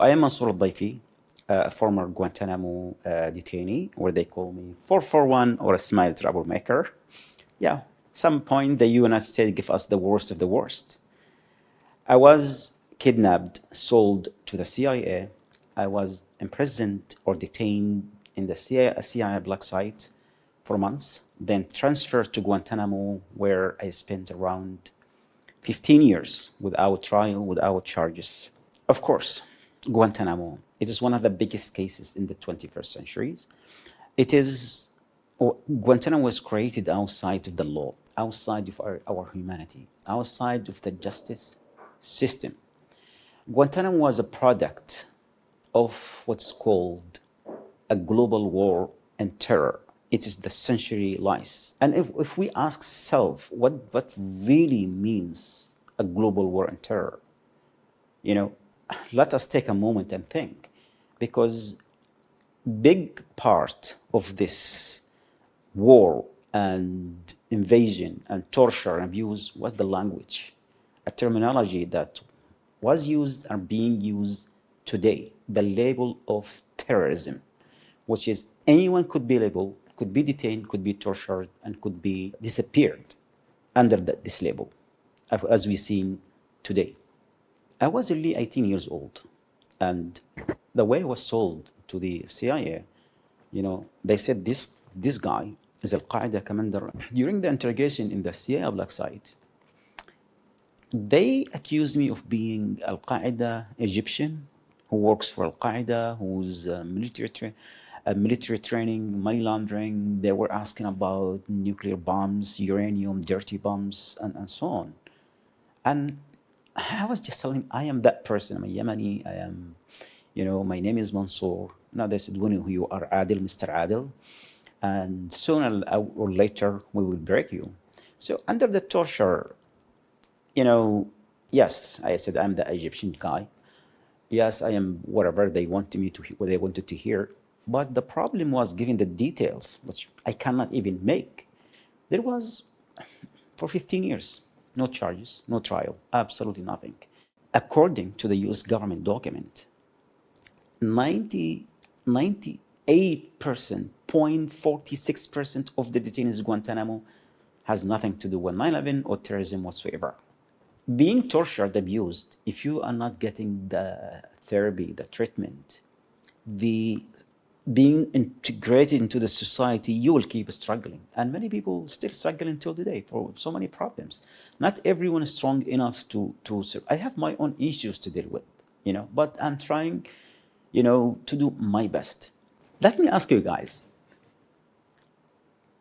I am Mansoor Adayfi, a former Guantanamo detainee, where they call me 441 or a smile troublemaker. Yeah, some point the United States give us the worst of the worst. I was kidnapped, sold to the CIA. I was imprisoned or detained in the CIA black site for months, then transferred to Guantanamo, where I spent around 15 years without trial, without charges. Of course, Guantanamo, it is one of the biggest cases in the 21st century. Guantanamo was created outside of the law, outside of our humanity, outside of the justice system. Guantanamo was a product of what's called a global war and terror. It is the century lies. And if we ask self, what really means a global war and terror? Let us take a moment and think, because big part of this war and invasion and torture and abuse was the language, a terminology that was used and being used today, the label of terrorism, which is anyone could be labeled, could be detained, could be tortured, and could be disappeared under this label, as we've seen today. I was only 18 years old, and the way I was sold to the CIA, they said this guy is Al-Qaeda commander. During the interrogation in the CIA black site, they accused me of being Al-Qaeda Egyptian who works for Al-Qaeda, who's military training, money laundering. They were asking about nuclear bombs, uranium, dirty bombs, and so on. And I was just telling, I am that person. I'm a Yemeni. I am, my name is Mansoor. Now they said, when you are Adil, Mr. Adil, and sooner or later we will break you. So under the torture, yes, I said I'm the Egyptian guy. Yes, I am whatever they wanted me to, what they wanted to hear. But the problem was giving the details, which I cannot even make. There was, for 15 years, no charges, no trial, absolutely nothing. According to the US government document, 98%, 0.46% of the detainees in Guantanamo has nothing to do with 9/11 or terrorism whatsoever. Being tortured, abused, if you are not getting the therapy, the treatment, being integrated into the society, you will keep struggling. And many people still struggle until today for so many problems. Not everyone is strong enough to I have my own issues to deal with, but I'm trying, to do my best. Let me ask you guys,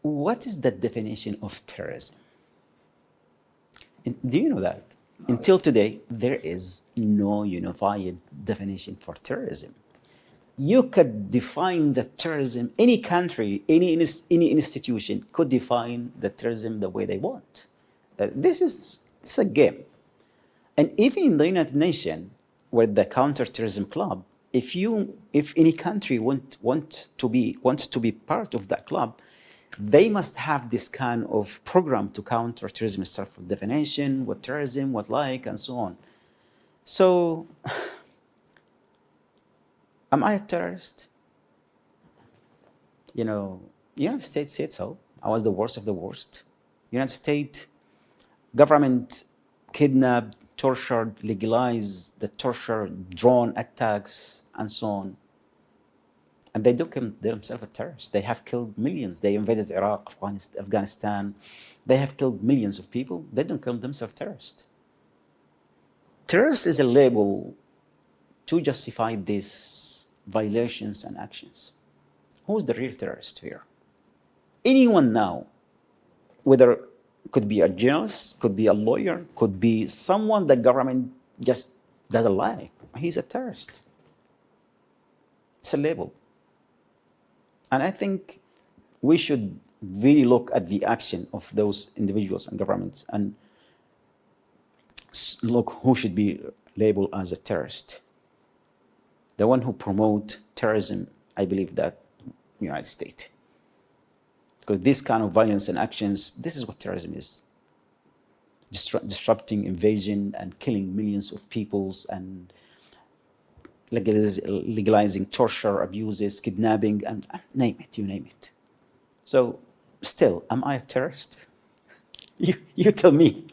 what is the definition of terrorism? Do you know that? Until today, there is no unified definition for terrorism. You could define the terrorism, any country, any institution could define the terrorism the way they want. It's a game. And even in the United Nations, with the counterterrorism club, if any country wants to be part of that club, they must have this kind of program to counter terrorism, self-definition, what terrorism, what like, and so on. So, am I a terrorist? United States said so. I was the worst of the worst. United States government kidnapped, tortured, legalized the torture, drone attacks, and so on. And they don't consider themselves a terrorist. They have killed millions. They invaded Iraq, Afghanistan. They have killed millions of people. They don't call themselves terrorists. Terrorist is a label to justify these violations and actions. Who's the real terrorist here? Anyone now, whether could be a journalist, could be a lawyer, could be someone the government just doesn't like, he's a terrorist. It's a label. And I think we should really look at the action of those individuals and governments and look who should be labeled as a terrorist. The one who promote terrorism, I believe that United States. Because this kind of violence and actions, this is what terrorism is. Disrupting invasion and killing millions of peoples and legalizing torture, abuses, kidnapping, and name it, you name it. So still, am I a terrorist? You tell me.